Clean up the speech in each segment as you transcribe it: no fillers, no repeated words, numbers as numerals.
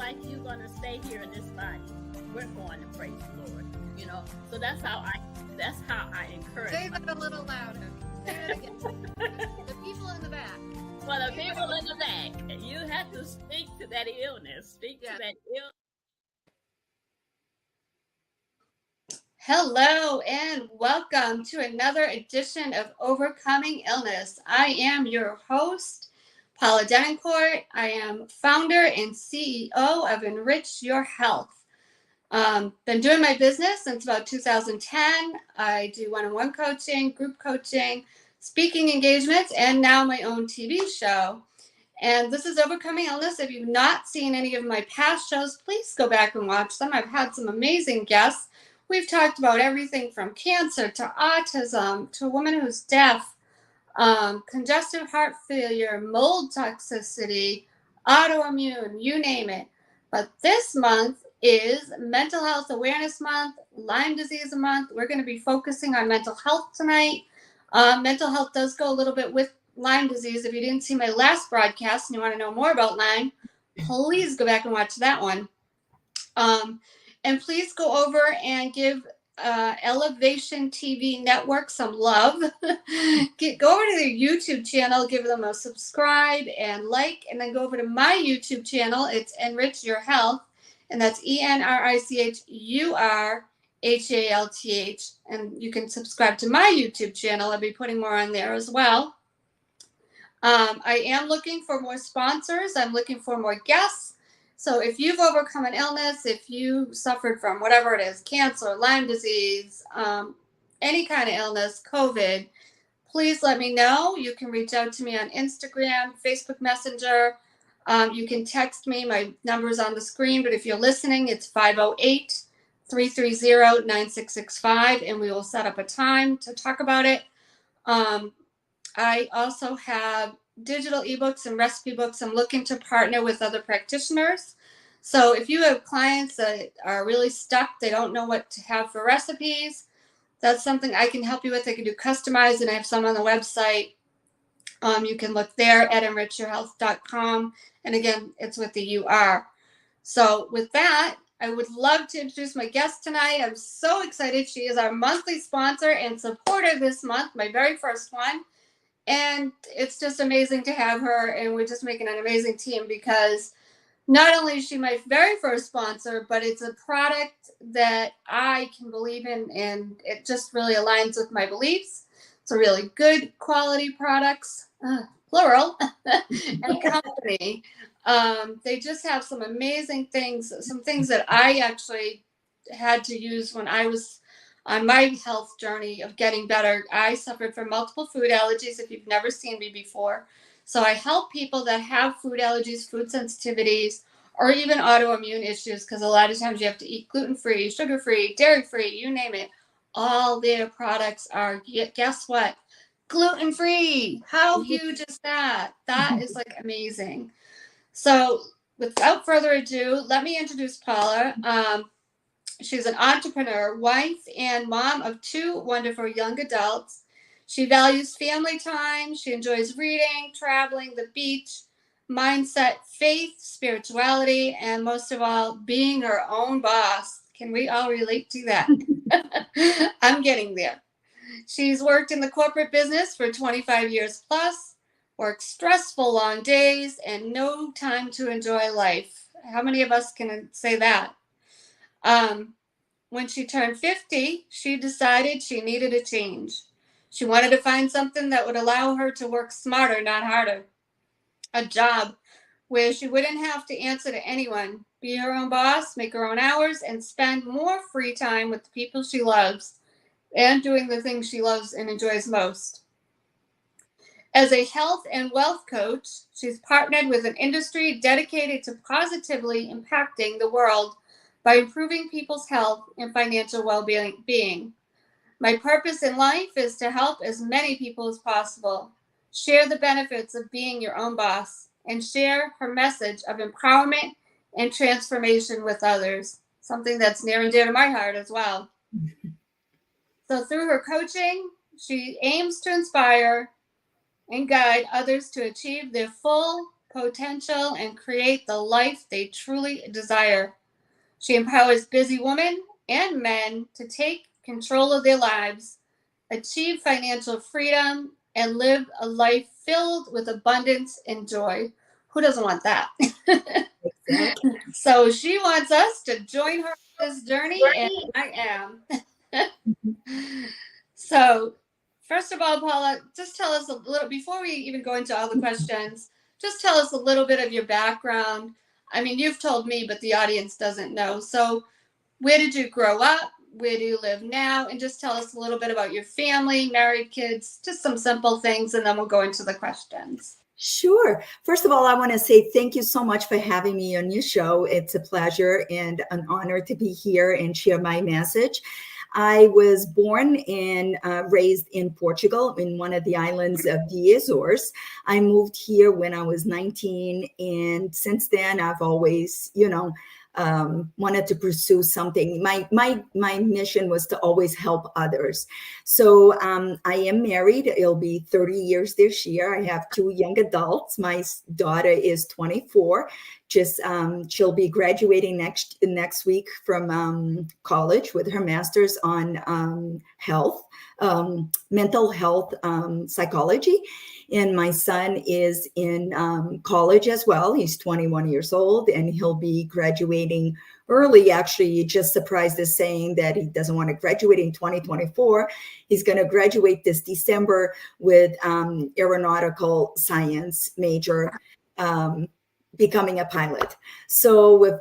like you're going to stay here in this body, we're going to praise the Lord. So that's how I encourage. Say that a little louder. Say it again. The people in the back. Well, the people in the back, you have to speak to that illness. Speak to that illness. Hello and welcome to another edition of Overcoming Illness. I am your host, Paula Denoncourt. I am founder and CEO of Enrich Your Health. Been doing my business since about 2010. I do one-on-one coaching, group coaching, speaking engagements, and now my own TV show. And this is Overcoming Illness. If you've not seen any of my past shows, please go back and watch them. I've had some amazing guests. We've talked about everything from cancer to autism to a woman who's deaf, congestive heart failure, mold toxicity, autoimmune, you name it. But this month is Mental Health Awareness Month, Lyme Disease Month. We're going to be focusing on mental health tonight. Mental health does go a little bit with Lyme disease. If you didn't see my last broadcast and you want to know more about Lyme, please go back and watch that one. And please go over and give Elevation TV Network some love. Go over to their YouTube channel, give them a subscribe and like, and then go over to my YouTube channel. It's Enrich Your Health, and that's ENRICHURHALTH. And you can subscribe to my YouTube channel. I'll be putting more on there as well. I am looking for more sponsors. I'm looking for more guests. So if you've overcome an illness, if you suffered from whatever it is, cancer, Lyme disease, any kind of illness, COVID, please let me know. You can reach out to me on Instagram, Facebook Messenger. You can text me. My number's on the screen, but if you're listening, it's 508-330-9665, and we will set up a time to talk about it. I also have digital ebooks and recipe books. I'm looking to partner with other practitioners. So if you have clients that are really stuck, they don't know what to have for recipes, that's something I can help you with. I can do customized, and I have some on the website. You can look there at enrichyourhealth.com. And again, it's with the UR. So with that, I would love to introduce my guest tonight. I'm so excited. She is our monthly sponsor and supporter this month, my very first one. And it's just amazing to have her, and we're just making an amazing team because not only is she my very first sponsor, but it's a product that I can believe in, and it just really aligns with my beliefs. It's a really good quality products, plural, and company. They just have some amazing things, some things that I actually had to use when I was on my health journey of getting better. I suffered from multiple food allergies, if you've never seen me before. So I help people that have food allergies, food sensitivities, or even autoimmune issues, because a lot of times you have to eat gluten-free, sugar-free, dairy-free, you name it. All their products are, guess what? Gluten-free. How huge is that? That is like amazing. So without further ado, let me introduce Paula. She's an entrepreneur, wife, and mom of two wonderful young adults. She values family time. She enjoys reading, traveling, the beach, mindset, faith, spirituality, and most of all, being her own boss. Can we all relate to that? I'm getting there. She's worked in the corporate business for 25 years plus, worked stressful long days, and no time to enjoy life. How many of us can say that? When she turned 50, she decided she needed a change. She wanted to find something that would allow her to work smarter, not harder. A job where she wouldn't have to answer to anyone, be her own boss, make her own hours, and spend more free time with the people she loves and doing the things she loves and enjoys most. As a health and wealth coach, she's partnered with an industry dedicated to positively impacting the world by improving people's health and financial well-being. My purpose in life is to help as many people as possible, share the benefits of being your own boss, and share her message of empowerment and transformation with others, something that's near and dear to my heart as well. So through her coaching, she aims to inspire and guide others to achieve their full potential and create the life they truly desire. She empowers busy women and men to take control of their lives, achieve financial freedom, and live a life filled with abundance and joy. Who doesn't want that? Exactly. So she wants us to join her on this journey, and I am. So, first of all, Paula, just tell us a little, before we even go into all the questions, just tell us a little bit of your background. I mean, you've told me, but the audience doesn't know. So, where did you grow up? Where do you live now? And just tell us a little bit about your family, married, kids, just some simple things, and then we'll go into the questions. Sure. First of all, I want to say thank you so much for having me on your show. It's a pleasure and an honor to be here and share my message. I was born and raised in Portugal, in one of the islands of the Azores. I moved here when I was 19, and since then, I've always, wanted to pursue something. My mission was to always help others. So I am married. It'll be 30 years this year. I have two young adults. My daughter is 24. She'll be graduating next week from college with her master's on mental health psychology. And my son is in college as well. He's 21 years old, and he'll be graduating early. Actually, he just surprised us saying that he doesn't want to graduate in 2024. He's going to graduate this December with aeronautical science major, becoming a pilot. So we're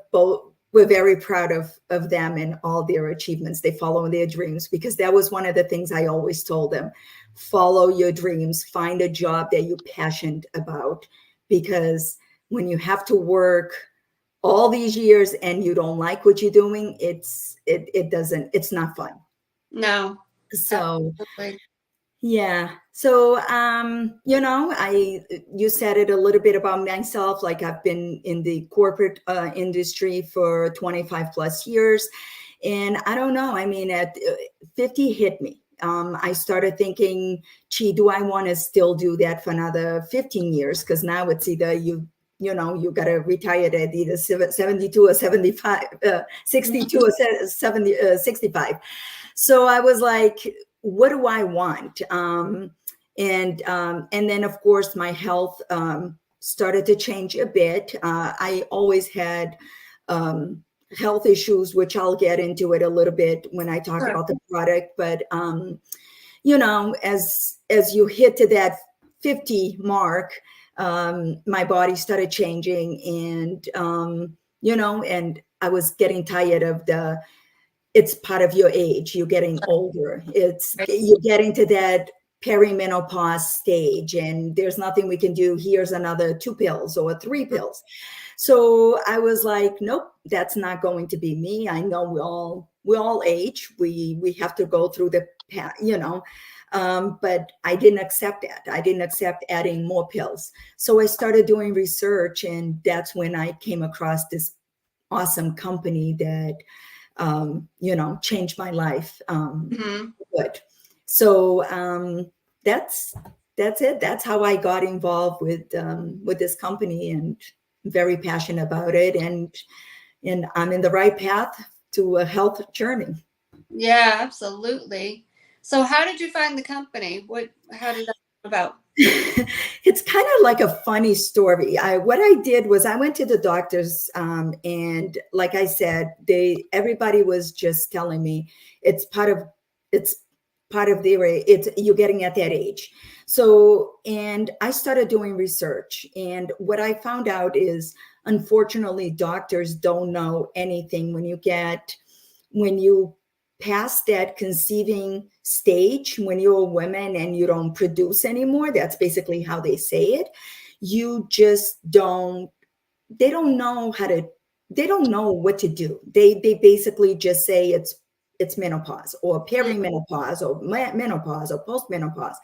very proud of them and all their achievements. They follow their dreams, because that was one of the things I always told them. Follow your dreams, find a job that you're passionate about, because when you have to work all these years and you don't like what you're doing, it's not fun. No. So Absolutely. yeah. So, you said it a little bit about myself. Like, I've been in the corporate industry for 25 plus years. And I don't know, I mean, at 50 hit me. I started thinking, gee, do I want to still do that for another 15 years? Because now it's either you got to retire at either 72 or 75, 62 or 65. So I was like, what do I want? And then, of course, my health started to change a bit. I always had health issues, which I'll get into it a little bit when I talk about the product. But, as you hit to that 50 mark, my body started changing, and I was getting tired of it's part of your age. You're getting older. You're getting to that perimenopause stage, and there's nothing we can do. Here's another 2 pills or 3 pills. So I was like, nope, that's not going to be me. I know we all age. We have to go through the, but I didn't accept that. I didn't accept adding more pills. So I started doing research, and that's when I came across this awesome company that changed my life. Good. So that's it. That's how I got involved with this company, and very passionate about it. And I'm in the right path to a health journey. Yeah, absolutely. So how did you find the company? How did that come about? It's kind of like a funny story. What I did was I went to the doctors, and like I said, everybody was just telling me it's part of you're getting at that age. So, and I started doing research, and what I found out is, unfortunately, doctors don't know anything when you pass that conceiving stage, when you're a woman and you don't produce anymore. That's basically how they say it. You just they don't know what to do. They basically just say it's menopause or perimenopause or menopause or postmenopause.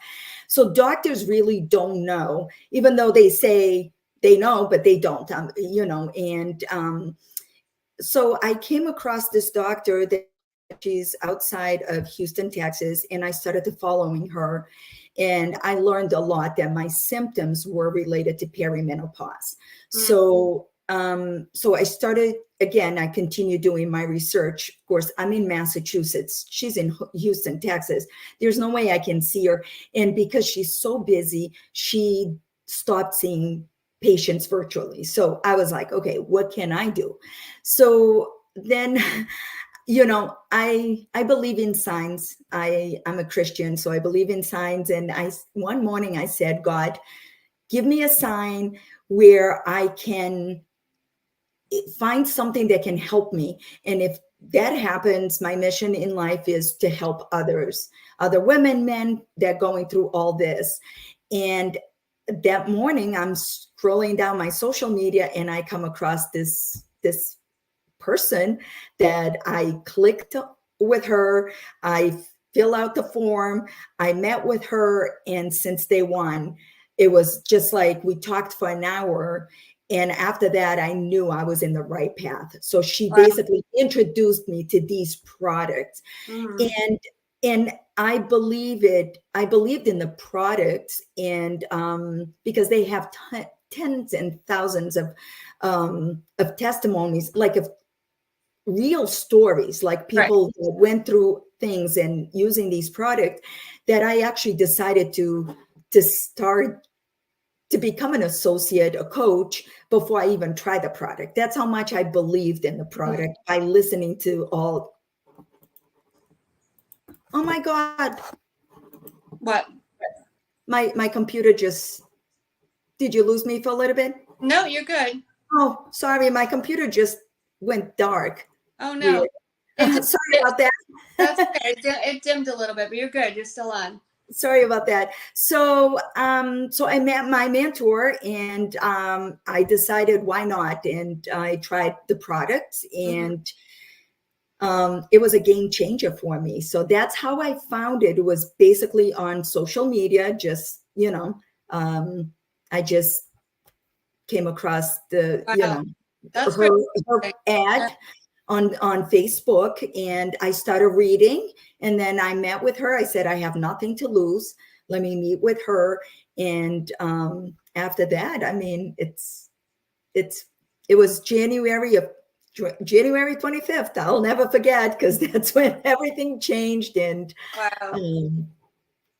So doctors really don't know, even though they say they know, but they don't, so I came across this doctor that she's outside of Houston, Texas, and I started following her. And I learned a lot that my symptoms were related to perimenopause. So, so I started, again, I continued doing my research. Of course, I'm in Massachusetts. She's in Houston, Texas. There's no way I can see her. And because she's so busy, she stopped seeing patients virtually. So I was like, okay, what can I do? So then, you know, I believe in signs. I'm a Christian, so I believe in signs. And one morning I said, God, give me a sign where I can find something that can help me. And if that happens, my mission in life is to help others, other women, men that are going through all this. And that morning I'm scrolling down my social media and I come across this person that I clicked with her. I fill out the form. I met with her. And since day one, it was just like we talked for an hour. And after that, I knew I was in the right path. So she basically introduced me to these products. And I believe it. I believed in the products, and because they have tens and thousands of testimonies, like of real stories, like people that went through things and using these products, that I actually decided to start to become an associate, a coach, before I even tried the product. That's how much I believed in the product by listening to all. Oh my God. What? My computer just, did you lose me for a little bit? No, you're good. Oh, sorry. My computer just went dark. Oh no. Sorry about that. That's okay. It dimmed a little bit, but you're good. You're still on. Sorry about that. So, so I met my mentor, and I decided why not, and I tried the products, and it was a game changer for me. So that's how I found it. It was basically on social media. Just, you know, I just came across the, you know, That's her ad on Facebook, and I started reading, and then I met with her. I said, I have nothing to lose. Let me meet with her. And after that, I mean, it was January 25th. I'll never forget, because that's when everything changed. And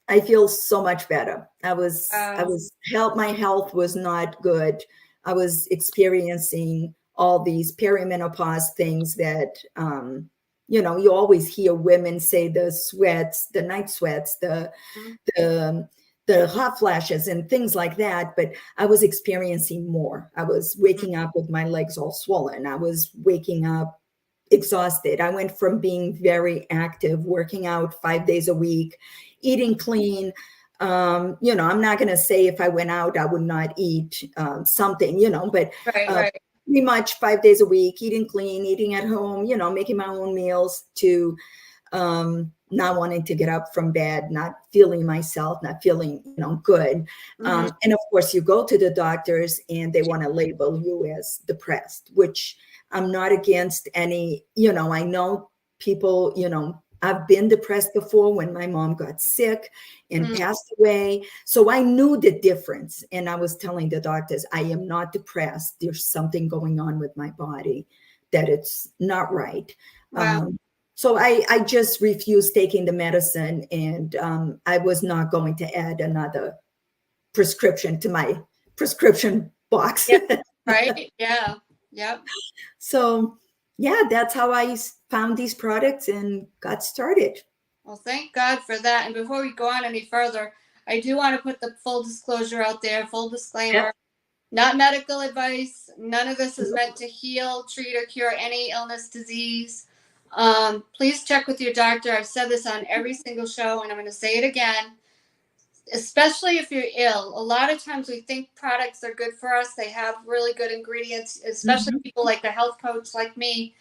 I feel so much better. My health was not good. I was experiencing all these perimenopause things that, you know, you always hear women say the sweats, the night sweats, the hot flashes and things like that. But I was experiencing more. I was waking up with my legs all swollen. I was waking up exhausted. I went from being very active, working out 5 days a week, eating clean. You know, I'm not going to say if I went out, I would not eat something, you know, but pretty much 5 days a week, eating clean, eating at home, you know, making my own meals, to not wanting to get up from bed, not feeling myself, not feeling, you know, good. And of course, you go to the doctors and they want to label you as depressed, which I'm not against any, you know, I know people, you know, I've been depressed before when my mom got sick and passed away. So I knew the difference. And I was telling the doctors, I am not depressed. There's something going on with my body that it's not right. So I just refused taking the medicine, and I was not going to add another prescription to my prescription box. Yeah. Yep. So yeah, that's how I found these products and got started. Well, thank God for that. And before we go on any further, I do want to put the full disclosure out there, full disclaimer, not medical advice. None of this is meant to heal, treat, or cure any illness, disease. Please check with your doctor. I've said this on every single show, and I'm going to say it again, especially if you're ill. A lot of times we think products are good for us. They have really good ingredients, especially people like a health coach like me.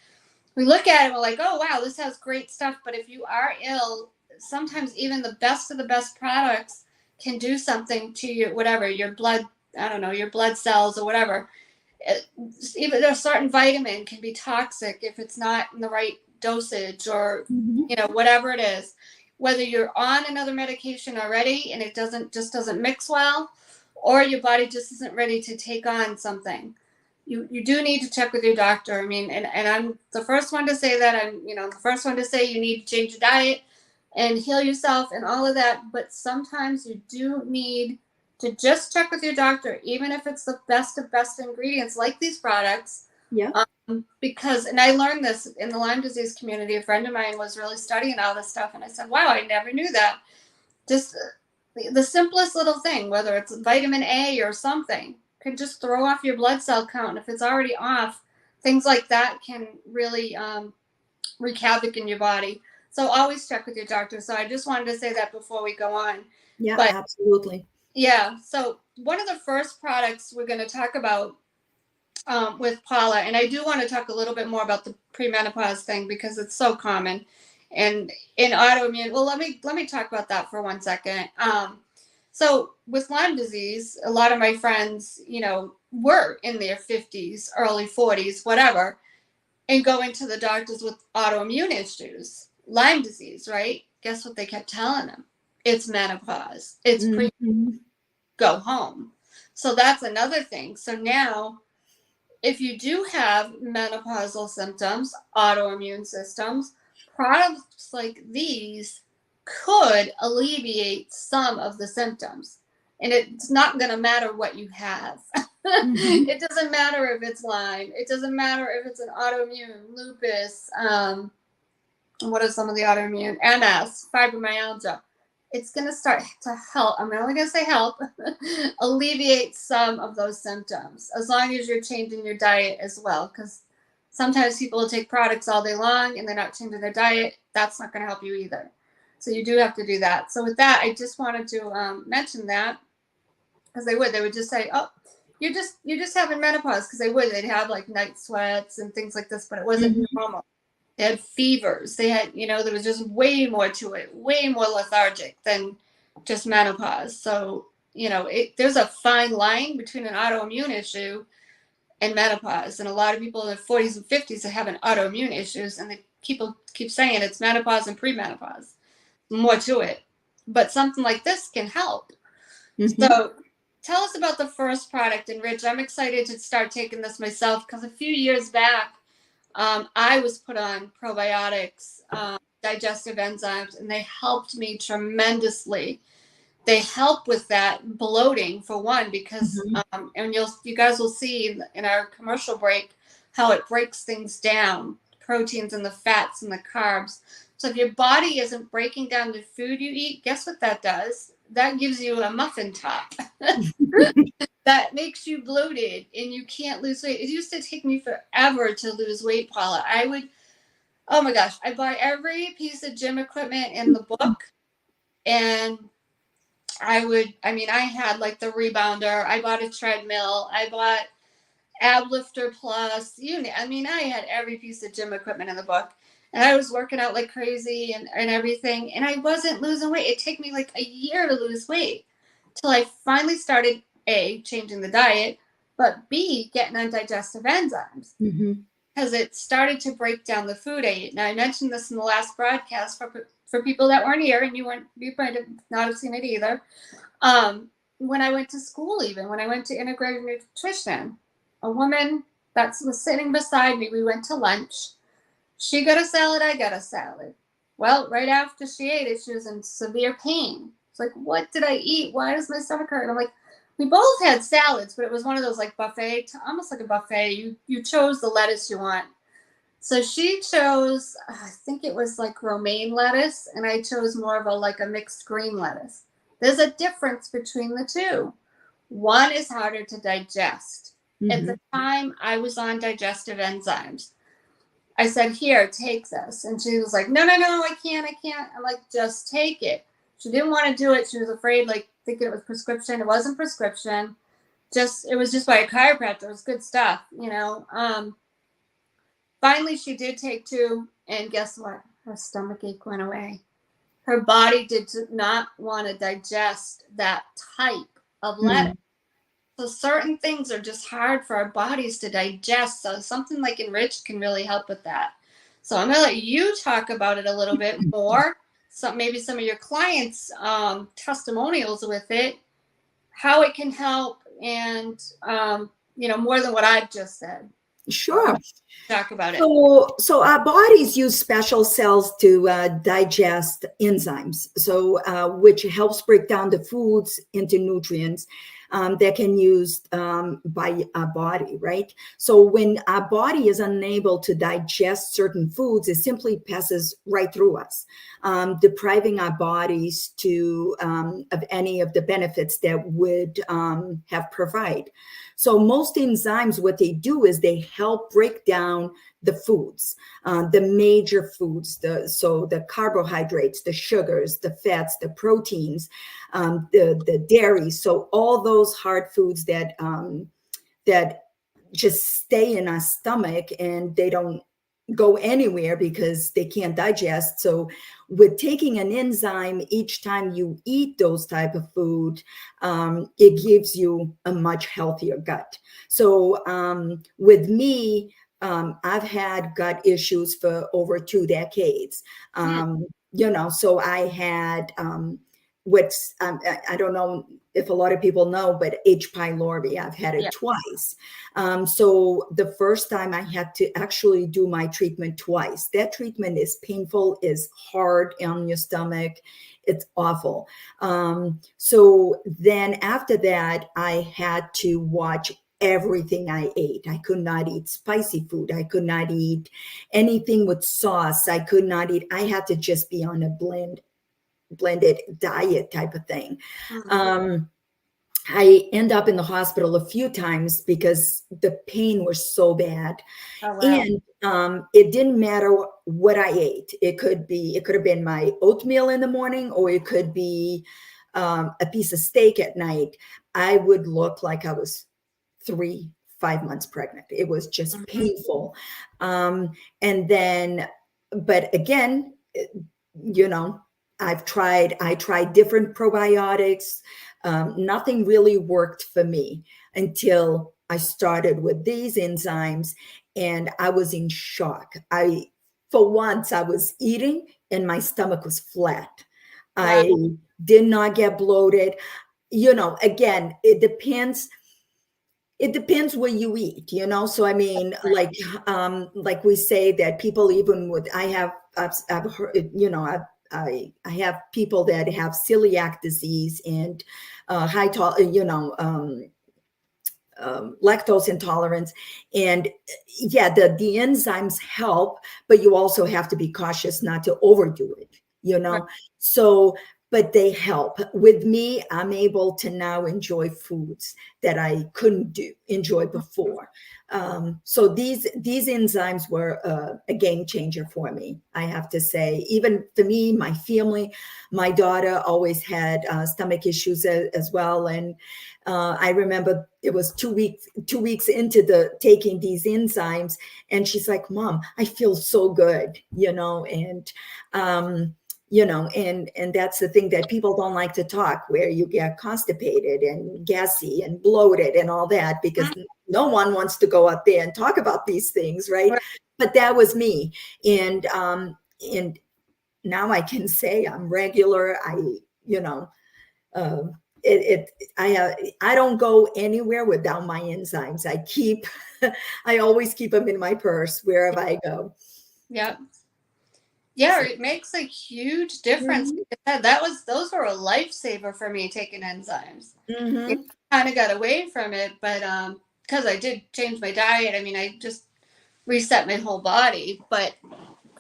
We look at it and we're like, oh, wow, this has great stuff. But if you are ill, sometimes even the best of the best products can do something to your, whatever, your blood, I don't know, your blood cells or whatever. Even a certain vitamin can be toxic if it's not in the right dosage, or, you know, whatever it is. whether you're on another medication already and it doesn't mix well, or your body just isn't ready to take on something. You do need to check with your doctor. I mean, and I'm the first one to say that. I'm, the first one to say you need to change your diet and heal yourself and all of that. But sometimes you do need to just check with your doctor, even if it's the best of best ingredients like these products. Yeah. Because, and I learned this in the Lyme disease community. A friend of mine was really studying all this stuff, and I said, wow, I never knew that. Just the simplest little thing, whether it's vitamin A or something, can just throw off your blood cell count. And if it's already off, things like that can really wreak havoc in your body. So always check with your doctor. So I just wanted to say that before we go on. Yeah, But absolutely. yeah, so one of the first products we're going to talk about with Paula, and I do want to talk a little bit more about the premenopause thing because it's so common, and in autoimmune. Well, let me talk about that for 1 second. So with Lyme disease, a lot of my friends, were in their 50s, early 40s, whatever, and going to the doctors with autoimmune issues, Lyme disease, right? Guess what they kept telling them? It's menopause. It's go home. So that's another thing. So now, if you do have menopausal symptoms, autoimmune systems, products like these could alleviate some of the symptoms. And it's not going to matter what you have. It doesn't matter if it's Lyme. It doesn't matter if it's an autoimmune, lupus, what are some of the autoimmune? MS, fibromyalgia. It's going to start to help. I'm only going to say help, alleviate some of those symptoms, as long as you're changing your diet as well. Because sometimes people will take products all day long and they're not changing their diet. That's not going to help you either. So you do have to do that. So with that, I just wanted to mention that, because they would just say, oh, you're just having menopause, because they'd have like night sweats and things like this, but it wasn't normal. They had fevers. They had, there was just way more to it, way more lethargic than just menopause. So, there's a fine line between an autoimmune issue and menopause. And a lot of people in their 40s and 50s are having autoimmune issues, and people keep saying it's menopause and premenopause. More to it. But something like this can help. So tell us about the first product. And Rich, I'm excited to start taking this myself, because a few years back, I was put on probiotics, digestive enzymes, and they helped me tremendously. They help with that bloating, for one, because and you guys will see in our commercial break how it breaks things down, proteins and the fats and the carbs. So if your body isn't breaking down the food you eat, guess what that does? That gives you a muffin top. That makes you bloated and you can't lose weight. It used to take me forever to lose weight, Paula. Oh my gosh, I bought every piece of gym equipment in the book. And I had like the rebounder. I bought a treadmill. I bought Ab Lifter Plus. I had every piece of gym equipment in the book. And I was working out like crazy and everything. And I wasn't losing weight. It took me like a year to lose weight, till I finally started A, changing the diet, but B, getting on digestive enzymes, because it started to break down the food I ate. Now, I mentioned this in the last broadcast for people that weren't here, and you might not have seen it either. When I went to school, even when I went to integrated nutrition, a woman that was sitting beside me, we went to lunch. She got a salad, I got a salad. Well, right after she ate it, she was in severe pain. It's like, what did I eat? Why does my stomach hurt? And I'm like, we both had salads, but it was one of those like buffet, almost like a buffet. You chose the lettuce you want. So she chose, I think it was like romaine lettuce, and I chose more of a mixed green lettuce. There's a difference between the two. One is harder to digest. At the time, I was on digestive enzymes. I said, here, take this. And she was like, no, I can't. I'm like, just take it. She didn't want to do it. She was afraid, thinking it was prescription. It wasn't prescription. It was just by a chiropractor. It was good stuff, Finally, she did take 2. And guess what? Her stomach ache went away. Her body did not want to digest that type of lettuce. So certain things are just hard for our bodies to digest. So something like Enrich can really help with that. So I'm going to let you talk about it a little bit more, maybe some of your clients' testimonials with it, how it can help, and more than what I've just said. Sure. Talk about it. So our bodies use special cells to digest enzymes, which helps break down the foods into nutrients that can use by our body, right? So when our body is unable to digest certain foods, it simply passes right through us, depriving our bodies of any of the benefits that would have provide. So most enzymes, what they do is they help break down the foods, the major foods, the carbohydrates, the sugars, the fats, the proteins, the dairy. So all those hard foods that just stay in our stomach and they don't go anywhere because they can't digest. So with taking an enzyme each time you eat those type of food, it gives you a much healthier gut. So with me, I've had gut issues for over 2 decades. So I had I don't know if a lot of people know, but H. pylori, I've had it twice. So the first time I had to actually do my treatment twice. That treatment is painful, is hard on your stomach. It's awful. So then after that, I had to watch everything I ate. I could not eat spicy food. I could not eat anything with sauce. I could not eat. I had to just be on a blended diet type of thing. I end up in the hospital a few times because the pain was so bad. Oh, wow. And it didn't matter what I ate. It could have been my oatmeal in the morning, or it could be a piece of steak at night. I would look like I was 3-5 months pregnant. It was just painful. And then, but again, I tried different probiotics. Nothing really worked for me until I started with these enzymes, and I was in shock. For once, I was eating and my stomach was flat. Wow. I did not get bloated. Again, it depends. It depends what you eat, So I mean, like we say that people even with I've heard, I have people that have celiac disease and lactose intolerance, and the enzymes help, but you also have to be cautious not to overdo it, Right. So, but they help. With me, I'm able to now enjoy foods that I couldn't enjoy before. So these enzymes were a game changer for me, I have to say. Even for me, my family, my daughter always had stomach issues as well. And I remember it was 2 weeks into taking these enzymes, and she's like, "Mom, I feel so good," and that's the thing that people don't like to talk, where you get constipated and gassy and bloated and all that, because no one wants to go out there and talk about these things, right? But that was me. And now I can say I'm regular. I don't go anywhere without my enzymes. I always keep them in my purse wherever I go. Yeah. Yeah, it makes a huge difference. Those were a lifesaver for me, taking enzymes. I kind of got away from it, but because I did change my diet. I mean, I just reset my whole body. But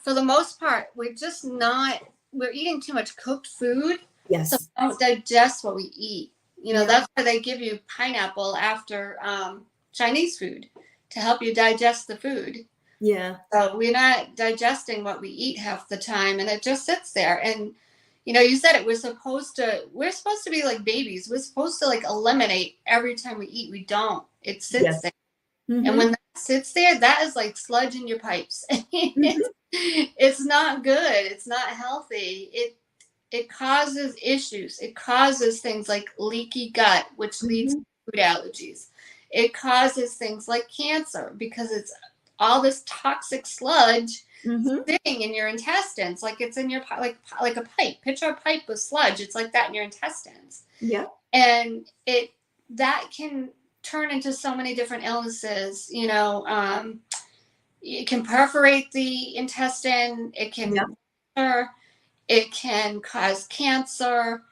for the most part, we're eating too much cooked food. Yes. So we don't digest what we eat. That's why they give you pineapple after Chinese food, to help you digest the food. Yeah. So we're not digesting what we eat half the time, and it just sits there. And you said it. We're supposed to be like babies. We're supposed to eliminate every time we eat. We don't. It sits there. And when that sits there, that is like sludge in your pipes. It's not good. It's not healthy. It causes issues. It causes things like leaky gut, which leads to food allergies. It causes things like cancer, because it's all this toxic sludge Mhm. sitting in your intestines, like it's in your like a pipe. Picture a pipe with sludge. It's like that in your intestines, Yeah. and that can turn into so many different illnesses. It can perforate the intestine. It Yeah. it can cause cancer,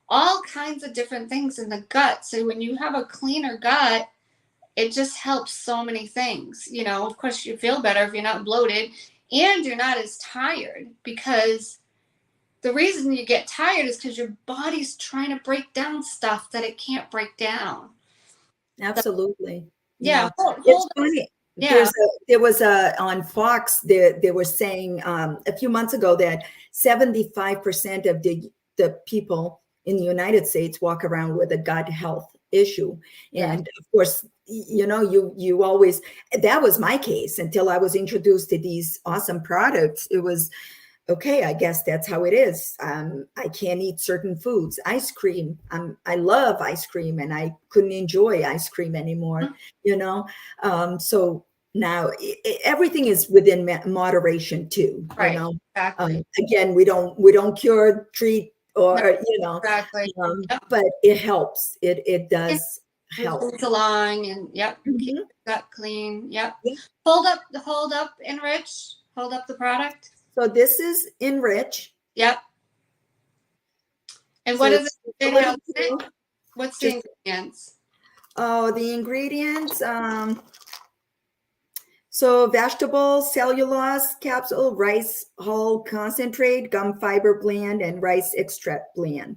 all kinds of different things in the gut. So when you have a cleaner gut, it just helps so many things. Of course, you feel better if you're not bloated and you're not as tired, because the reason you get tired is because your body's trying to break down stuff that it can't break down. Absolutely. Yeah, Yeah. It's hold funny. yeah, There was a on Fox, they were saying a few months ago that 75% of the people in the United States walk around with a gut health issue. Yeah. And of course, you always, that was my case until I was introduced to these awesome products. It was, okay, I guess that's how it is. I can't eat certain foods. Ice cream. I love ice cream, and I couldn't enjoy ice cream anymore. So now everything is within moderation too. right, exactly. Again, we don't cure, treat, or No, exactly. Yep. but it helps. It does help. Moves along, and yep, keep Mhm. the gut clean. Yep. Yeah. Hold up, Enrich. Hold up the product. So this is Enrich. Yep. And So what is it's it? a It little has pill. what's the ingredients? Oh, the ingredients. So vegetable, cellulose capsule, rice hull concentrate, gum fiber blend, and rice extract blend.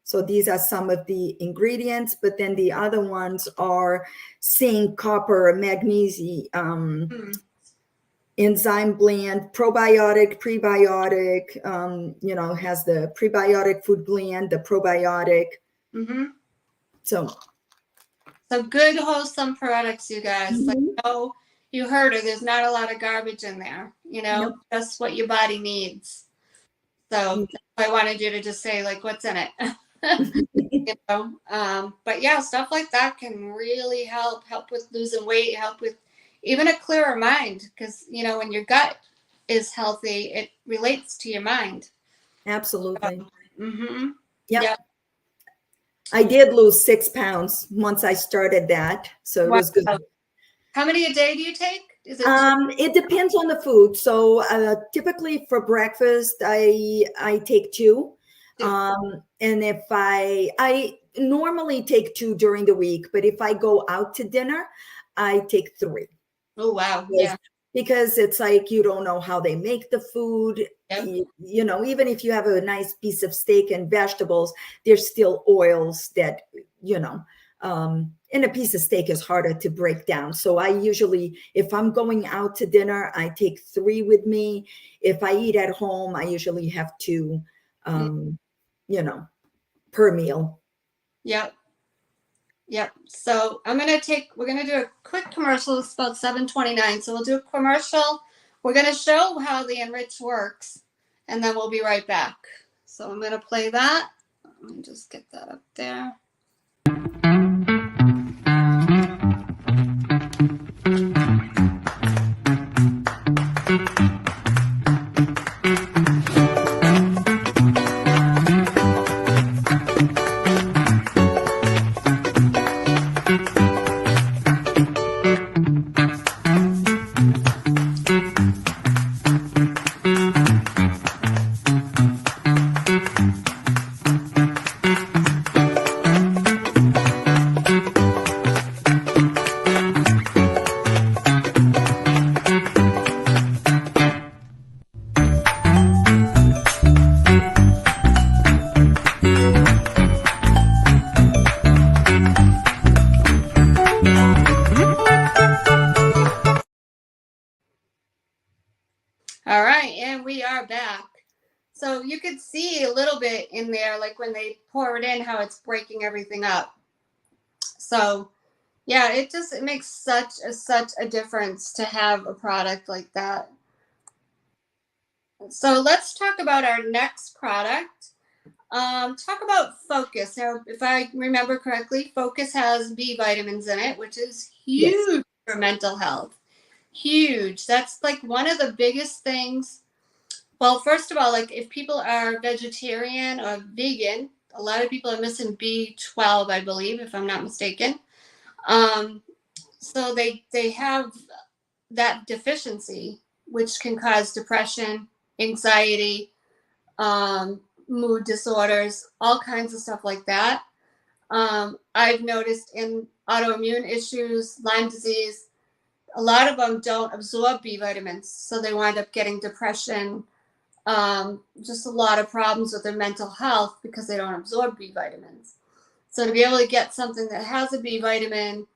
So these are some of the ingredients, but then the other ones are zinc, copper, magnesium, enzyme blend, probiotic, prebiotic, has the prebiotic food blend, the probiotic. Mm-hmm. So good wholesome products, you guys. Mhm. You heard her. There's not a lot of garbage in there. Yep. Just what your body needs. So I wanted you to just say like what's in it. But yeah, stuff like that can really help with losing weight, help with even a clearer mind, because when your gut is healthy, it relates to your mind. Absolutely. Mm-hmm. Yep. Yep. I did lose 6 pounds once I started that, so it was good. How many a day do you take? Is it It depends on the food. So typically for breakfast, I take two. And if I normally take two during the week, but if I go out to dinner, I take three. Oh wow, yeah. Because it's like you don't know how they make the food. Yep. Even if you have a nice piece of steak and vegetables, there's still oils that, and a piece of steak is harder to break down. So I usually, if I'm going out to dinner, I take three with me. If I eat at home, I usually have two, per meal. Yep. Yep. So we're going to do a quick commercial. It's about 7:29. So we'll do a commercial. We're going to show how the Enrich works, and then we'll be right back. So I'm going to play that. Let me just get that up there. All right, and we are back. So you could see a little bit in there, like when they pour it in, how it's breaking everything up. So yeah, it makes such a difference to have a product like that. So let's talk about our next product. Talk about Focus. Now, if I remember correctly, Focus has B vitamins in it, which is huge for mental health. Huge. That's like one of the biggest things. Well, first of all, like if people are vegetarian or vegan, a lot of people are missing B12, I believe, if I'm not mistaken. So they have that deficiency, which can cause depression, anxiety, mood disorders, all kinds of stuff like that. I've noticed in autoimmune issues, Lyme disease, a lot of them don't absorb B vitamins, so they wind up getting depression, just a lot of problems with their mental health because they don't absorb B vitamins. So to be able to get something that has a B vitamin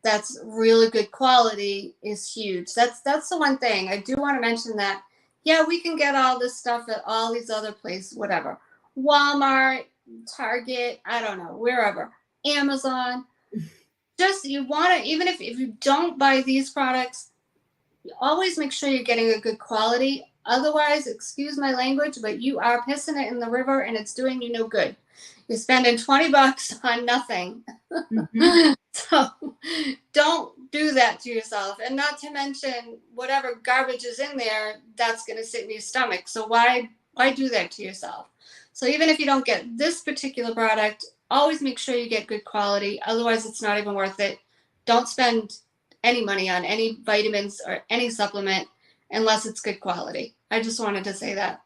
that's really good quality is huge. That's the one thing. I do want to mention that, yeah, we can get all this stuff at all these other places, whatever. Walmart, Target, I don't know, wherever. Amazon. Just you want to, even if you don't buy these products, you always make sure you're getting a good quality. Otherwise, excuse my language, but you are pissing it in the river and it's doing you no good. You're spending $20 on nothing. Mhm. So don't do that to yourself. And not to mention whatever garbage is in there, that's going to sit in your stomach. So why do that to yourself? So even if you don't get this particular product, always make sure you get good quality. Otherwise, it's not even worth it. Don't spend any money on any vitamins or any supplement unless it's good quality. I just wanted to say that.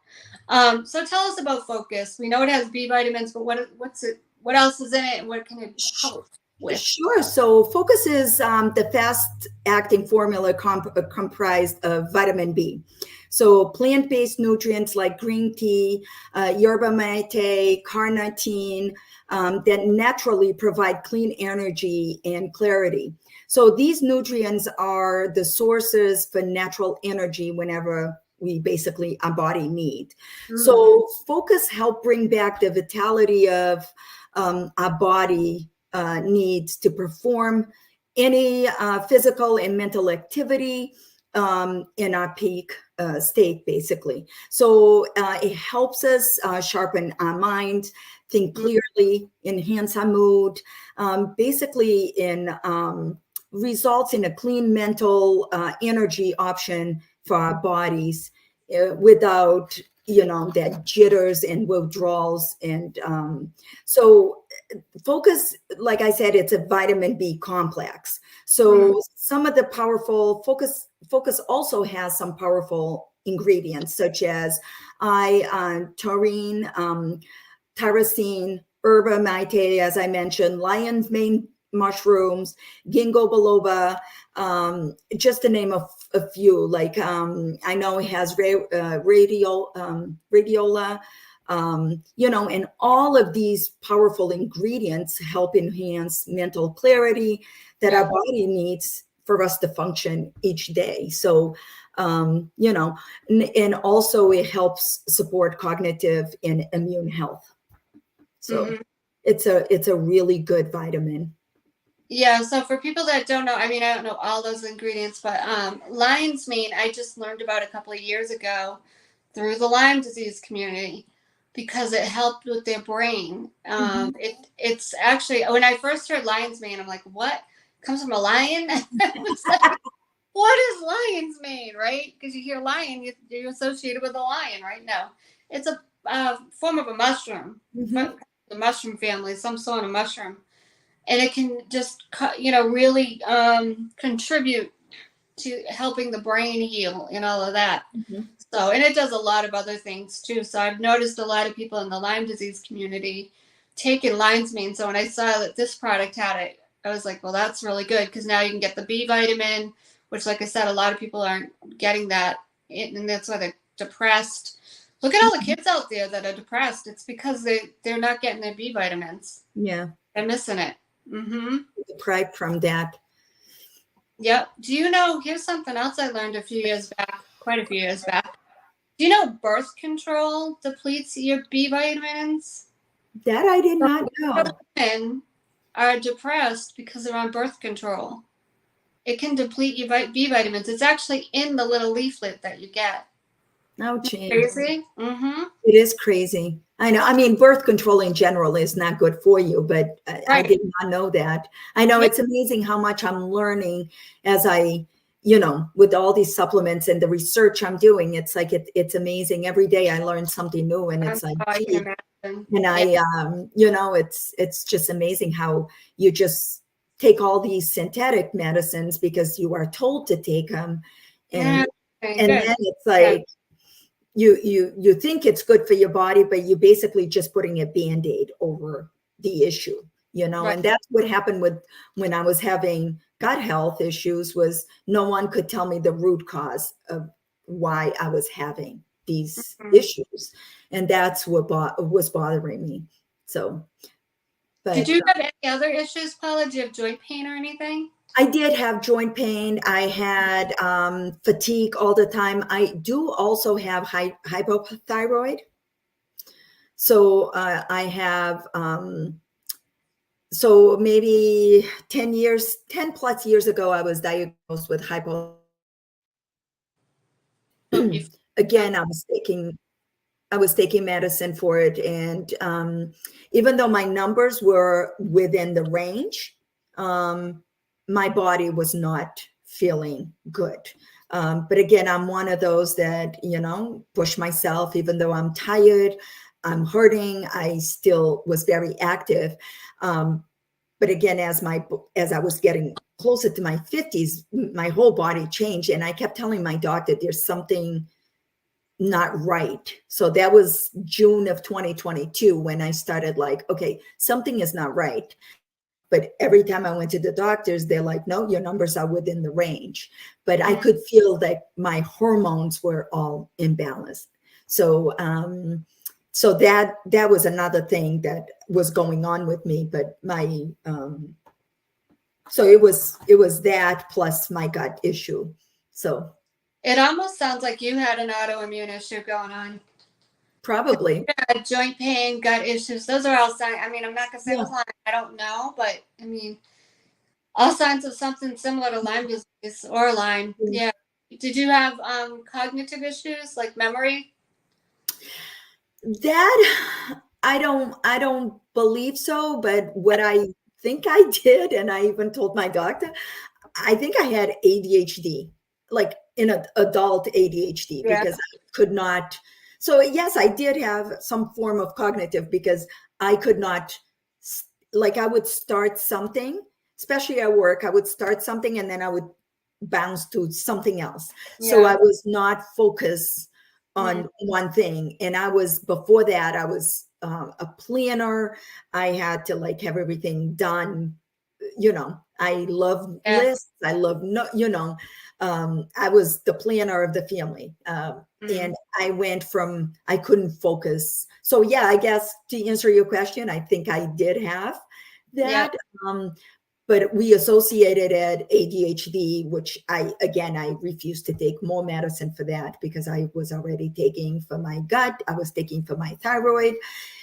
So tell us about Focus. We know it has B vitamins, but what's it? What else is in it, and what can it help with? Sure. So Focus is the fast-acting formula comprised of vitamin B. So plant-based nutrients like green tea, yerba mate, carnitine, that naturally provide clean energy and clarity. So these nutrients are the sources for natural energy whenever our body need. So Focus help bring back the vitality of our body needs to perform any physical and mental activity in our peak state, basically. So it helps us sharpen our mind, think clearly, enhance our mood, basically results in a clean mental energy option for our bodies without, that jitters and withdrawals. And so Focus, like I said, it's a vitamin B complex. So some of the powerful Focus also has some powerful ingredients such as taurine, tyrosine, yerba mate, as I mentioned, lion's mane mushrooms, ginkgo biloba, just to name a few. Like I know it has radiola. And all of these powerful ingredients help enhance mental clarity that our body needs for us to function each day. So, and also it helps support cognitive and immune health. So it's a really good vitamin. Yeah, so for people that don't know, I mean, I don't know all those ingredients, but lion's mane, I just learned about a couple of years ago through the Lyme disease community because it helped with their brain. It's actually, when I first heard lion's mane, I'm like, what? Comes from a lion? I was like, what is lion's mane, right? Because you hear lion, you're associated with a lion, right? No, it's a form of a mushroom, the mushroom family, some sort of mushroom. And it can just, really contribute to helping the brain heal and all of that. So, and it does a lot of other things too. So I've noticed a lot of people in the Lyme disease community taking lion's mane. So when I saw that this product had it, I was like, well, that's really good because now you can get the B vitamin, which, like I said, a lot of people aren't getting that. And that's why they're depressed. Look at all the kids out there that are depressed. It's because they're not getting their B vitamins. Yeah. They're missing it. Deprived from that. Yep. Do you know, here's something else I learned quite a few years back. Do you know birth control depletes your B vitamins? That I did not know. Women are depressed because they're on birth control. It can deplete your B vitamins. It's actually in the little leaflet that you get. Oh, geez. Crazy? It is crazy. I know. I mean, birth control in general is not good for you, but I did not know that. I know it's amazing how much I'm learning as I with all these supplements and the research I'm doing, it's like, it's amazing. Every day I learn something new, and it's like, I gee. can imagine. And it's just amazing how you just take all these synthetic medicines because you are told to take them. And, Okay, and good. then it's like, you think it's good for your body, but you're basically just putting a Band-Aid over the issue, Right. and that's what happened when I was having gut health issues, was no one could tell me the root cause of why I was having these issues. And that's what was bothering me. So, but Did you have any other issues, Paula? Did you have joint pain or anything? I did have joint pain. I had fatigue all the time. I do also have hypothyroid. So I have, so maybe 10 plus years ago, I was diagnosed with Again, I was taking medicine for it. And even though my numbers were within the range, my body was not feeling good. But again, I'm one of those that, push myself, even though I'm tired, I'm hurting, I still was very active. But again, as I was getting closer to my 50s, my whole body changed. And I kept telling my doctor, there's something not right. So that was June of 2022 when I started like, okay, something is not right. But every time I went to the doctors, they're like, no, your numbers are within the range. But I could feel that my hormones were all imbalanced. So, so that was another thing that was going on with me. But so it was that plus my gut issue. So it almost sounds like you had an autoimmune issue going on. Probably. Yeah, joint pain, gut issues. Those are all signs. I mean, I'm not going to say Yeah. Lyme. I don't know, but I mean, all signs of something similar to Lyme disease or Lyme. Yeah. Did you have cognitive issues like memory? That I don't believe so, but what I think I did, and I even told my doctor, I think I had ADHD, like in an adult ADHD, Yeah. because I could not. So yes, I did have some form of cognitive, because I could not, like I would start something, especially at work, I would start something and then I would bounce to something else. So I was not focused on one thing. And before that, I was a planner. I had to like have everything done. I love lists. I love, I was the planner of the family. And I went from, I couldn't focus. So yeah, I guess to answer your question, I think I did have that. But we associated at ADHD, which I refused to take more medicine for that, because I was already taking for my gut, I was taking for my thyroid.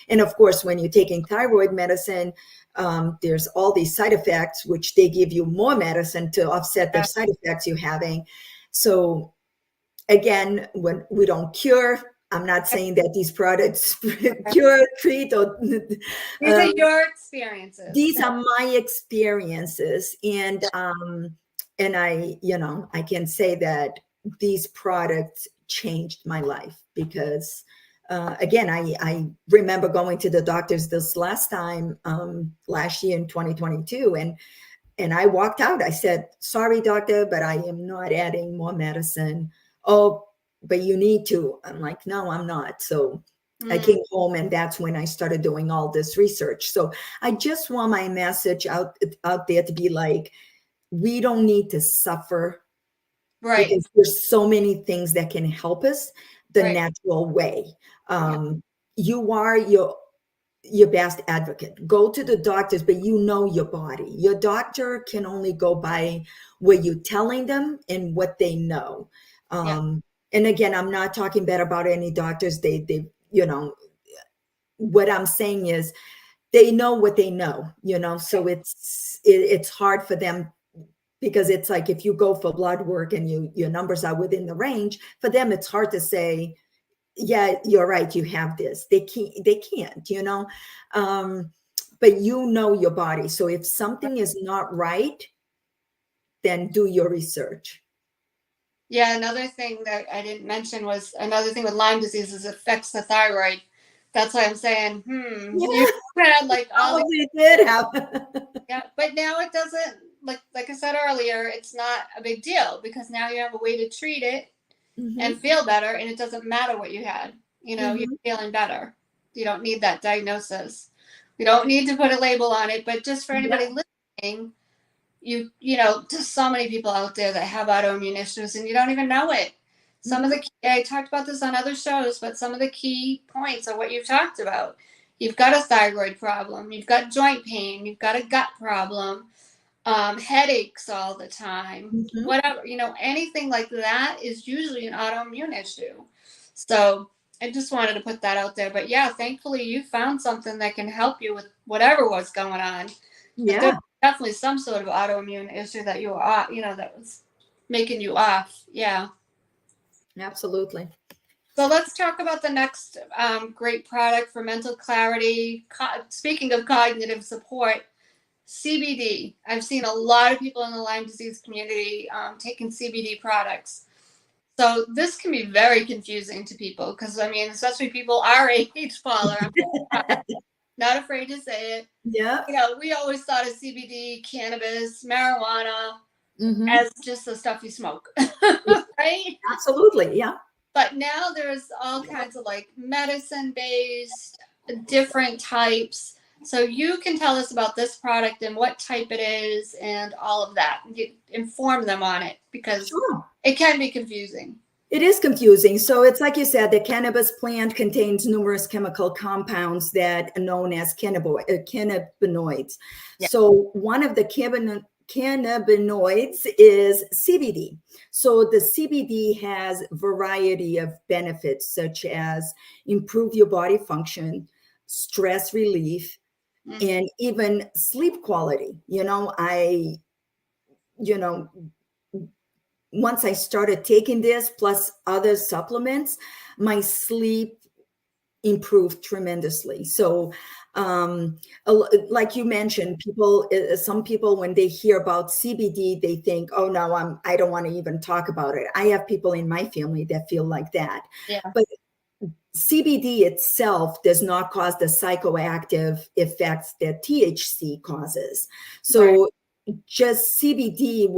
And of course, when you're taking thyroid medicine, there's all these side effects, which they give you more medicine to offset the side effects you're having. So again, when we don't cure, I'm not saying that these products cure, treat, or these are your experiences. These are my experiences, and I, I can say that these products changed my life, because again, I remember going to the doctors this last time, last year in 2022, and I walked out. I said, sorry, doctor, but I am not adding more medicine. Oh, but you need to. I'm like, no, I'm not. So I came home, and that's when I started doing all this research. So I just want my message out there to be like, we don't need to suffer. Right. Because there's so many things that can help us the natural way. You are your best advocate. Go to the doctors, but you know your body. Your doctor can only go by what you're telling them and what they know. And again, I'm not talking bad about any doctors. They what I'm saying is they know what they know, so it's hard for them, because it's like, if you go for blood work and your numbers are within the range, for them, it's hard to say, yeah, you're right, you have this. They can't, but your body. So if something is not right, then do your research. Yeah, another thing that I didn't mention was another thing with Lyme disease is it affects the thyroid. That's why I'm saying, you Yeah, had like all the, probably did have. yeah, but now it doesn't, like I said earlier, it's not a big deal because now you have a way to treat it and Mhm, feel better, and it doesn't matter what you had. You know, you're mhm. feeling better. You don't need that diagnosis. We don't need to put a label on it, but just for Yeah. anybody listening, you know, just so many people out there that have autoimmune issues and you don't even know it. Some of Mhm. the I talked about this on other shows, but some of the key points are what you've talked about. You've got a thyroid problem, you've got joint pain, you've got a gut problem, headaches all the time, Mhm. whatever, you know, anything like that is usually an autoimmune issue. So I just wanted to put that out there. But yeah, thankfully you found something that can help you with whatever was going on. But there's Yeah, definitely some sort of autoimmune issue that you were off, you know, that was making you off. Yeah. absolutely. So let's talk about the next great product for mental clarity. Speaking of cognitive support, CBD. I've seen a lot of people in the Lyme disease community taking CBD products. So this can be very confusing to people because, I mean, especially people our age, Paula, I'm not afraid to say it. Yeah. You know, we always thought of CBD, cannabis, marijuana Hmm. as just the stuff you smoke, right? Absolutely. Yeah. But now there's all kinds of like medicine based, different types. So you can tell us about this product and what type it is and all of that. Inform them on it because Sure. it can be confusing. It is confusing. So it's like you said, the cannabis plant contains numerous chemical compounds that are known as cannabinoids. Yeah. So one of the cannabinoids is CBD. So the CBD has variety of benefits such as improve your body function, stress relief, Mm. and even sleep quality. You know, once I started taking this plus other supplements, my sleep improved tremendously. So, like you mentioned, some people, when they hear about CBD, they think, "Oh no, I don't want to even talk about it." I have people in my family that feel like that, Yeah. but CBD itself does not cause the psychoactive effects that THC causes. Right. So just CBD it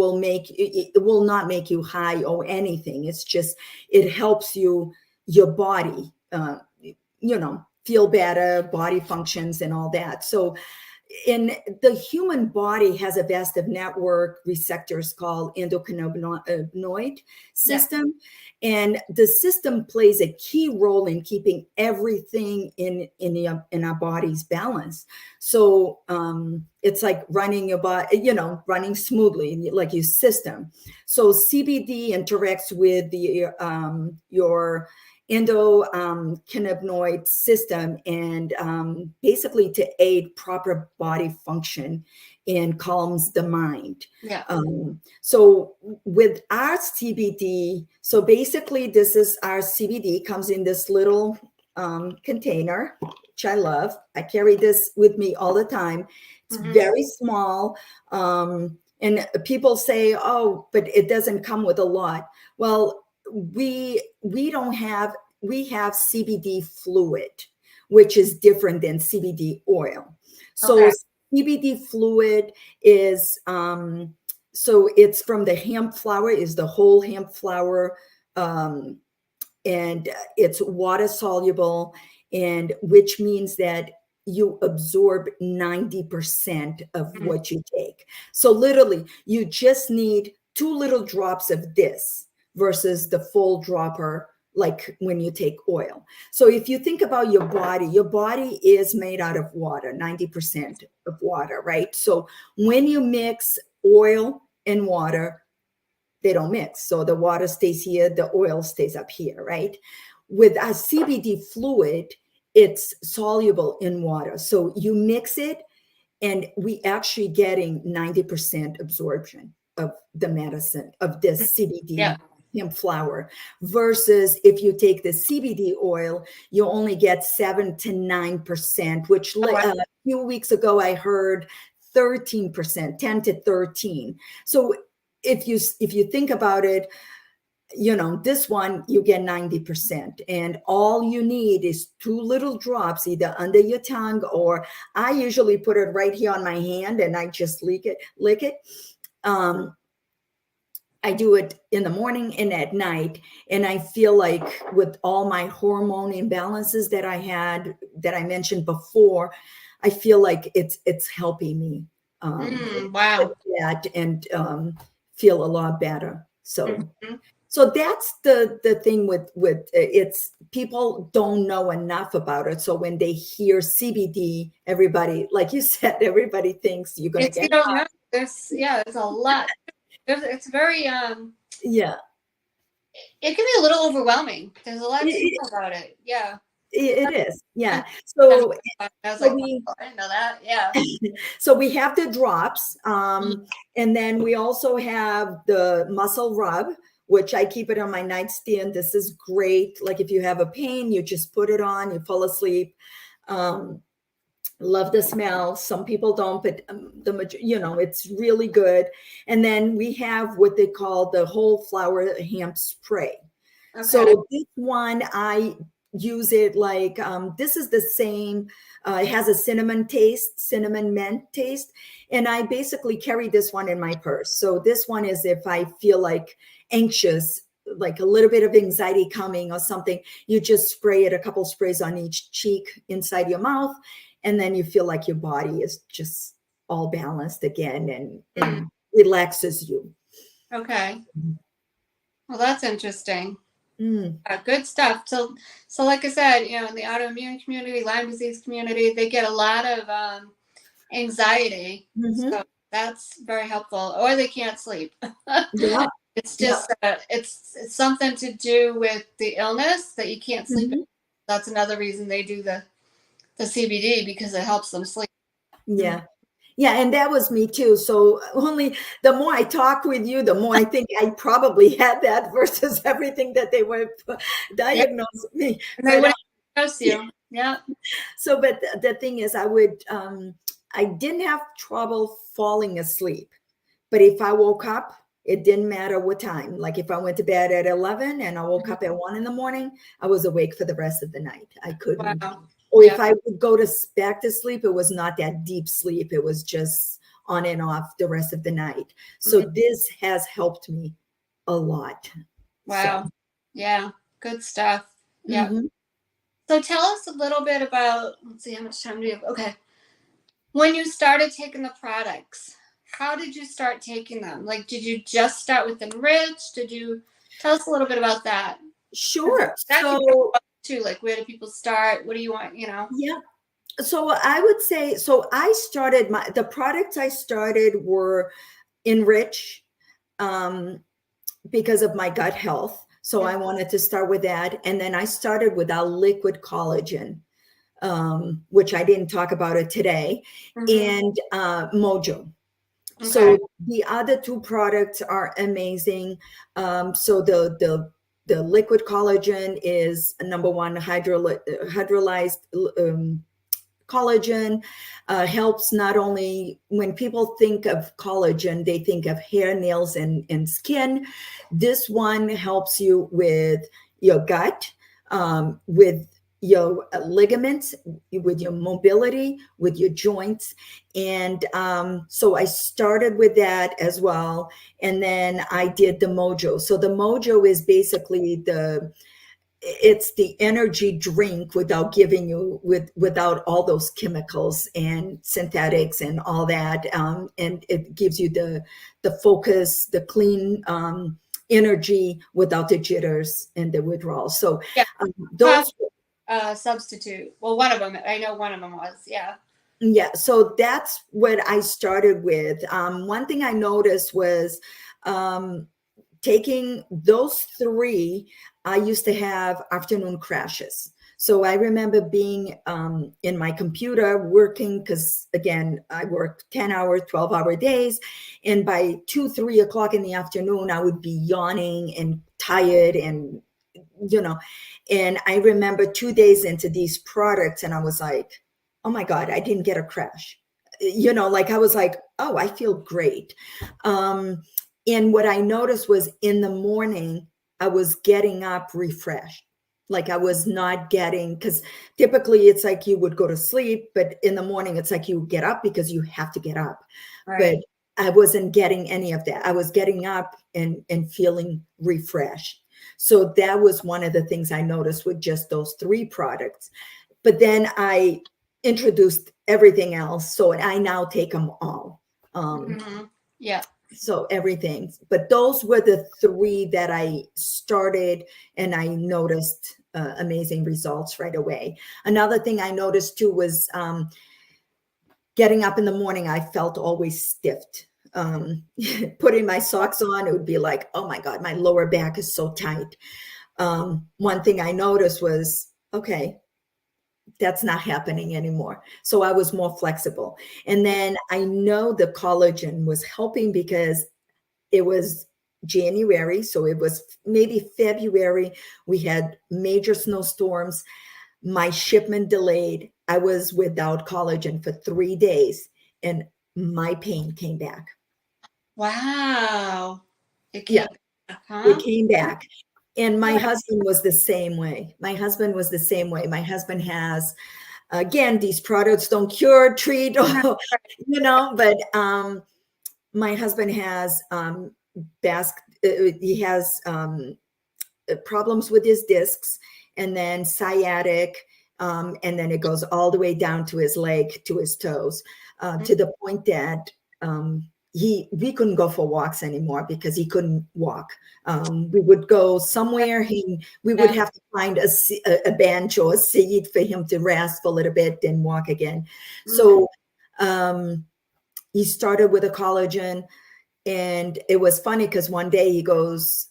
will not make you high or anything. It's just, it helps your body, feel better, body functions and all that. So in the human body has a vast of network receptors called endocannabinoid Yeah. system, and the system plays a key role in keeping everything in our body's balance. So it's like running your body, running smoothly, like your system. So CBD interacts with your endocannabinoid system and basically to aid proper body function and calms the mind. Yeah. So with our CBD, so basically this is our CBD, comes in this little container, which I love. I carry this with me all the time. It's Mm-hmm. very small. And people say, "Oh, but it doesn't come with a lot." Well, we have CBD fluid, which is different than CBD oil. So Okay. CBD fluid is so it's from the hemp flower, is the whole hemp flower, and it's water soluble, and which means that you absorb 90% of Mhm. what you take. So literally, you just need 2 little drops of this versus the full dropper, like when you take oil. So if you think about your body is made out of water, 90% of water, right? So when you mix oil and water, they don't mix. So the water stays here, the oil stays up here, right? With a CBD fluid, it's soluble in water. So you mix it, and we actually getting 90% absorption of the medicine of this Yeah. CBD hemp flower, versus if you take the CBD oil, you only get 7 to 9%, which Oh, wow. a few weeks ago I heard 13%, 10 to 13. So if you think about it, this one, you get 90%. And all you need is 2 little drops, either under your tongue, or I usually put it right here on my hand and I just lick it. I do it in the morning and at night. And I feel like with all my hormone imbalances that I had, that I mentioned before, I feel like it's helping me Wow. that and feel a lot better. So Mhm. so that's the thing with it's, people don't know enough about it. So when they hear CBD, everybody, like you said, everybody thinks you're going to You get don't know. There's a lot. It's very yeah. it can be a little overwhelming. There's a lot to It, know about it. Yeah. it is, yeah. I So was so like, we wow, I didn't know that. Yeah. so we have the drops, and then we also have the muscle rub, which I keep it on my nightstand. This is great. Like if you have a pain, you just put it on, you fall asleep. Love the smell. Some people don't, but it's really good. And then we have what they call the whole flower hemp spray. Okay. So this one, I use it like, this is the same, it has a cinnamon mint taste. And I basically carry this one in my purse. So this one is if I feel like anxious, like a little bit of anxiety coming or something, you just spray it, a couple sprays on each cheek inside your mouth. And then you feel like your body is just all balanced again and relaxes you. Okay. Well, that's interesting. Mm. Good stuff. So like I said, in the autoimmune community, Lyme disease community, they get a lot of anxiety. Mhm. So that's very helpful. Or they can't sleep. Yeah. It's just it's something to do with the illness that you can't sleep. Mhm. That's another reason they do the CBD, because it helps them sleep. Yeah. Yeah. And that was me too. So only the more I talk with you, the more I think I probably had that versus everything that they were diagnosed me. And they But trust you. Yeah. so, but the thing is, I didn't have trouble falling asleep. But if I woke up, it didn't matter what time. Like if I went to bed at 11 and I woke up at 1 in the morning, I was awake for the rest of the night. I couldn't. Wow. Or Yeah. if I would go back to sleep, it was not that deep sleep. It was just on and off the rest of the night. So this has helped me a lot. Wow. So, Yeah. Good stuff. Yeah. So tell us a little bit about, let's see, how much time do you have? Okay. When you started taking the products, how did you start taking them? Like, did you just start with Enrich? Tell us a little bit about that? sure. That So, too, like, where do people start? What do you want, yeah. So I would say, I started the products I started were Enrich, because of my gut health. So I wanted to start with that. And then I started with our liquid collagen, which I didn't talk about it today, and Mojo. Okay. So the other 2 products are amazing. So the liquid collagen is number 1, hydrolyzed collagen, helps not only when people think of collagen, they think of hair, nails, and skin. This one helps you with your gut, with your ligaments, with your mobility, with your joints. And so I started with that as well. And then I did the Mojo. So the Mojo is basically it's the energy drink without giving you without all those chemicals and synthetics and all that, and it gives you the focus, the clean energy without the jitters and the withdrawal. So those substitute. Well, one of them, I know one of them was, yeah. So that's what I started with. One thing I noticed was taking those 3, I used to have afternoon crashes. So I remember being in my computer working, because again, I work 10-hour, 12-hour days. And by 2, 3 o'clock in the afternoon, I would be yawning and tired and, and I remember 2 days into these products and I was like, oh my God, I didn't get a crash. Like I was like, oh, I feel great. And what I noticed was in the morning, I was getting up refreshed. Like I was not getting, because typically it's like you would go to sleep, but in the morning it's like you get up because you have to get up. Right. But I wasn't getting any of that. I was getting up and feeling refreshed. So that was one of the things I noticed with just those 3 products. But then I introduced everything else. So I now take them all. Yeah. So everything, but those were the 3 that I started, and I noticed amazing results right away. Another thing I noticed too was getting up in the morning, I felt always stiffed. Putting my socks on, it would be like, oh my God, my lower back is so tight. One thing I noticed was, okay, that's not happening anymore. So I was more flexible. And then I know the collagen was helping because it was January. So it was maybe February. We had major snowstorms. My shipment delayed. I was without collagen for 3 days and my pain came back. Wow. It came Yeah, back, huh? it came back. And my husband was the same way. My husband was the same way. My husband has, again, these products don't cure, treat, but my husband has he has problems with his discs, and then sciatic, and then it goes all the way down to his leg, to his toes, to the point that we couldn't go for walks anymore because he couldn't walk. We would go somewhere, we would have to find a bench or a seat for him to rest for a little bit, then walk again. So he started with a collagen, and it was funny because one day he goes,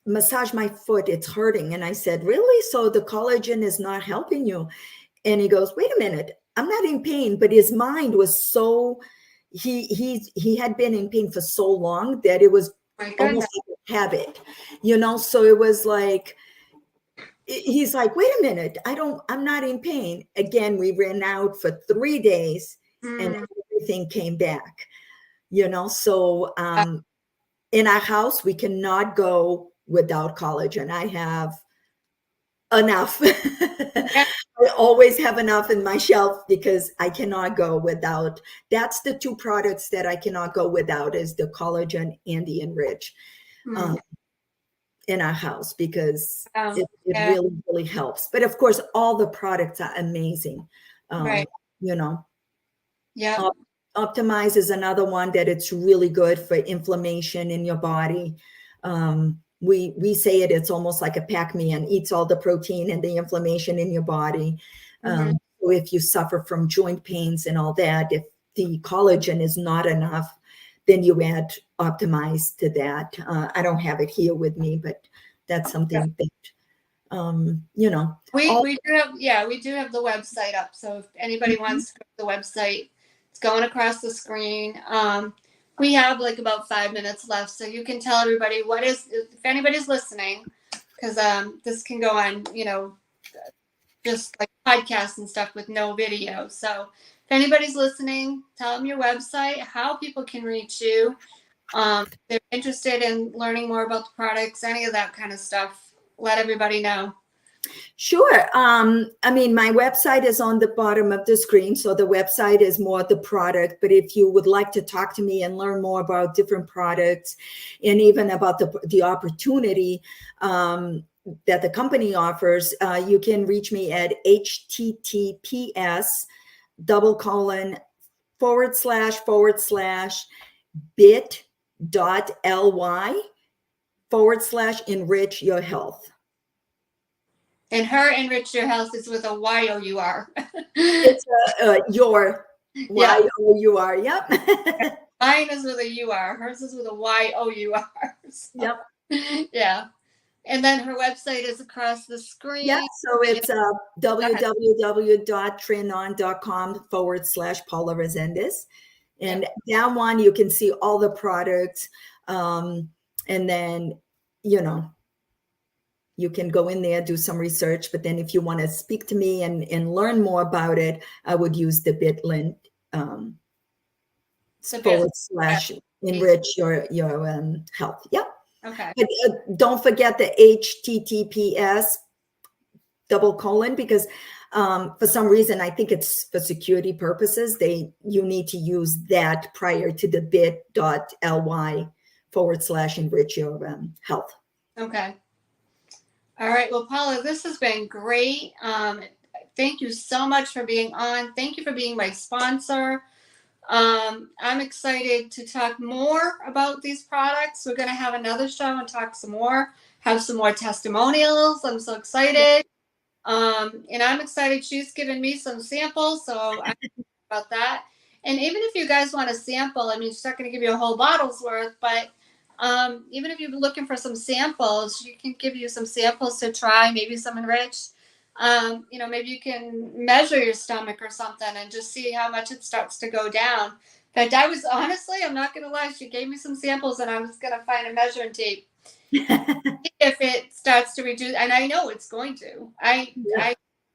massage my foot, it's hurting. And I said, really? So the collagen is not helping you? And he goes, wait a minute, I'm not in pain. But his mind was so, he had been in pain for so long that it was almost like a habit, so it was like, he's like, wait a minute, I'm not in pain. Again, we ran out for 3 days and everything came back, so in our house, we cannot go without collagen. I have enough. I always have enough in my shelf because I cannot go without. That's the 2 products that I cannot go without, is the collagen and the Enrich in our house, because it really, really helps. But of course, all the products are amazing. Right. Yeah. Optimize is another one that it's really good for inflammation in your body. We say it's almost like a Pac-Man, eats all the protein and the inflammation in your body. So if you suffer from joint pains and all that, if the collagen is not enough, then you add Optimize to that. I don't have it here with me, but that's something that, we do have the website up. So if anybody wants to go to the website, it's going across the screen. We have like about 5 minutes left, so you can tell everybody if anybody's listening, because this can go on, just like podcasts and stuff with no video. So if anybody's listening, tell them your website, how people can reach you. If they're interested in learning more about the products, any of that kind of stuff, let everybody know. Sure. My website is on the bottom of the screen. So the website is more the product. But if you would like to talk to me and learn more about different products and even about the opportunity that the company offers, you can reach me at https://bit.ly/enrich your health. And her Enrich Your Health is with a Y-O-U-R. It's your Y-O-U-R. Yep. Mine is with a U-R. Hers is with a Y-O-U-R. So, yep. Yeah. And then her website is across the screen. Yeah. So it's www.trinon.com/Paula Resendez. And down one, you can see all the products. And then, you can go in there, do some research, but then if you want to speak to me and learn more about it, I would use the bit.ly /enrich your health. Yep. Okay. But don't forget the HTTPS : because for some reason, I think it's for security purposes, you need to use that prior to the bit.ly/enrich your health. Okay. All right. Well, Paula, this has been great. Thank you so much for being on. Thank you for being my sponsor. I'm excited to talk more about these products. We're going to have another show and talk some more, have some more testimonials. I'm so excited. And I'm excited. She's given me some samples, so I'm about that. And even if you guys want a sample, I mean, she's not going to give you a whole bottle's worth, but even if you're looking for some samples, she can give you some samples to try, maybe some enriched. Maybe you can measure your stomach or something and just see how much it starts to go down. In fact, I'm not going to lie, she gave me some samples and I was going to find a measuring tape. If it starts to reduce, and I know it's going to, I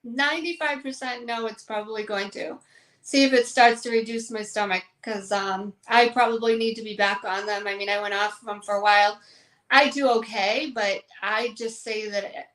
95% know it's probably going to. See if it starts to reduce my stomach, because I probably need to be back on them. I mean, I went off them for a while. I do okay, but I just say that,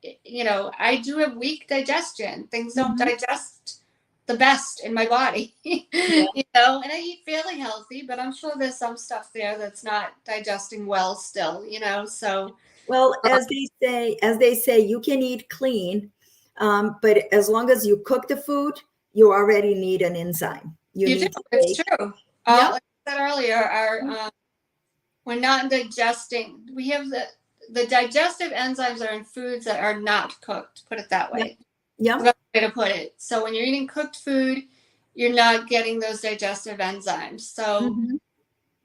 I do have weak digestion. Things don't digest the best in my body, and I eat fairly healthy, but I'm sure there's some stuff there that's not digesting well still, so. Well, as they say, you can eat clean, but as long as you cook the food, you already need an enzyme. You do. It's true. Like I said earlier, we're not digesting. We have the digestive enzymes are in foods that are not cooked. Put it that way. Yeah. That's the way to put it. So when you're eating cooked food, you're not getting those digestive enzymes. So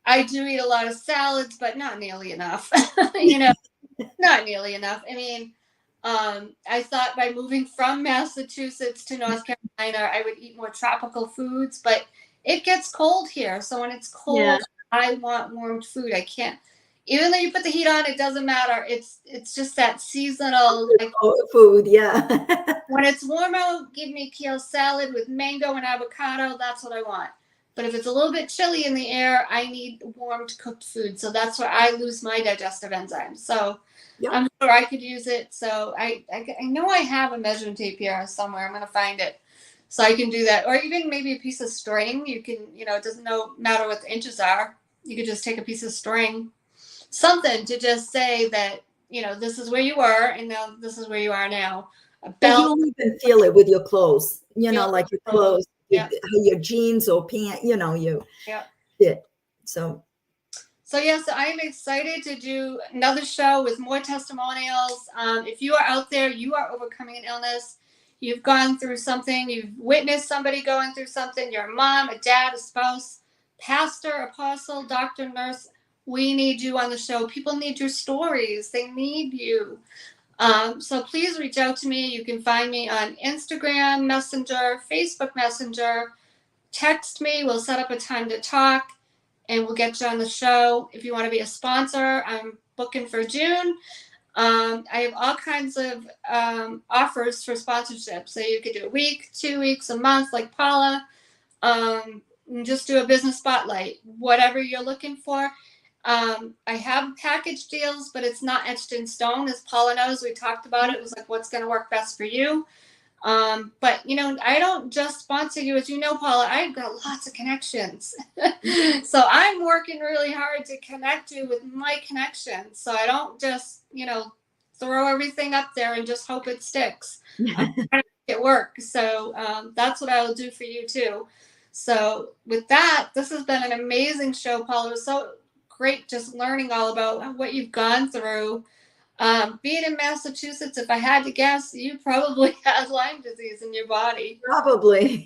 I do eat a lot of salads, but not nearly enough. Not nearly enough. I mean, I thought by moving from Massachusetts to North Carolina, I would eat more tropical foods, but it gets cold here. So when it's cold, I want warmed food. I can't, even though you put the heat on, it doesn't matter. It's just that seasonal food. When it's warm out, give me kale salad with mango and avocado. That's what I want. But if it's a little bit chilly in the air, I need warmed cooked food. So that's where I lose my digestive enzymes. So I'm sure I could use it. So I know I have a measuring tape here somewhere. I'm going to find it. So I can do that. Or even maybe a piece of string. You can, it doesn't matter what the inches are. You could just take a piece of string. Something to just say that, this is where you were and now this is where you are now. A belt. You'll even feel it with your clothes, like your clothes. Your jeans or pants, you fit. So yes, I'm excited to do another show with more testimonials. If you are out there, you are overcoming an illness, you've gone through something, you've witnessed somebody going through something, you're a mom, a dad, a spouse, pastor, apostle, doctor, nurse, we need you on the show. People need your stories. They need you. So please reach out to me. You can find me on Instagram Messenger, Facebook Messenger. Text me. We'll set up a time to talk and we'll get you on the show. If you want to be a sponsor, I'm booking for June. I have all kinds of offers for sponsorship. So you could do a week, 2 weeks, a month, like Paula. Just do a business spotlight, whatever you're looking for. I have package deals, but it's not etched in stone. As Paula knows, we talked about it. It was like, what's going to work best for you? But I don't just sponsor you. As you know, Paula, I've got lots of connections. So I'm working really hard to connect you with my connections. So I don't just, throw everything up there and just hope it sticks. I'm trying to make it work. So that's what I will do for you too. So with that, this has been an amazing show, Paula. It was so great just learning all about what you've gone through. Being in Massachusetts, if I had to guess, you probably had Lyme disease in your body. Probably.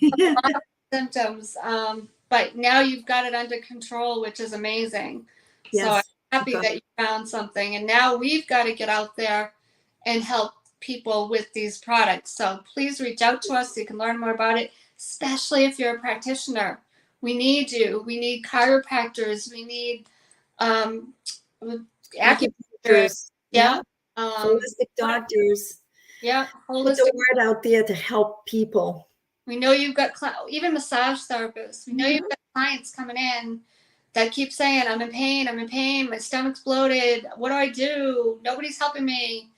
Symptoms. But now you've got it under control, which is amazing. Yes. So I'm happy that you found something. And now we've got to get out there and help people with these products. So please reach out to us so you can learn more about it, especially if you're a practitioner. We need you. We need chiropractors. We need acupuncturists. Holistic doctors. Holistic. Put the word out there to help people. We know you've got even massage therapists. We know you've got clients coming in that keep saying, I'm in pain, my stomach's bloated, what do I do? Nobody's helping me.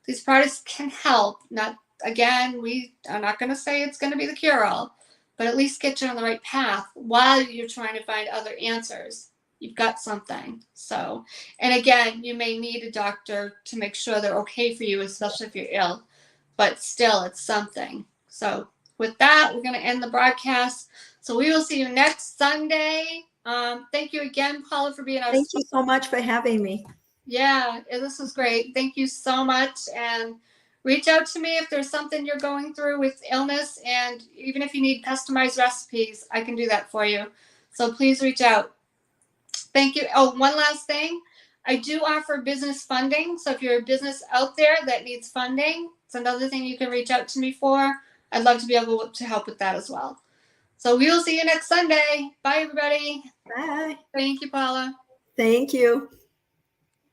These products can help. Not, again, we are not going to say it's going to be the cure-all, but at least get you on the right path while you're trying to find other answers. You've got something. So, and again, you may need a doctor to make sure they're okay for you, especially if you're ill, but still it's something. So with that, we're going to end the broadcast. So we will see you next Sunday. Thank you again, Paula, for being our Thank you so much for having me. Yeah, this was great. Thank you so much. And reach out to me if there's something you're going through with illness. And even if you need customized recipes, I can do that for you. So please reach out. Thank you. Oh, one last thing. I do offer business funding. So if you're a business out there that needs funding, it's another thing you can reach out to me for. I'd love to be able to help with that as well. So we will see you next Sunday. Bye, everybody. Bye. Thank you, Paula. Thank you.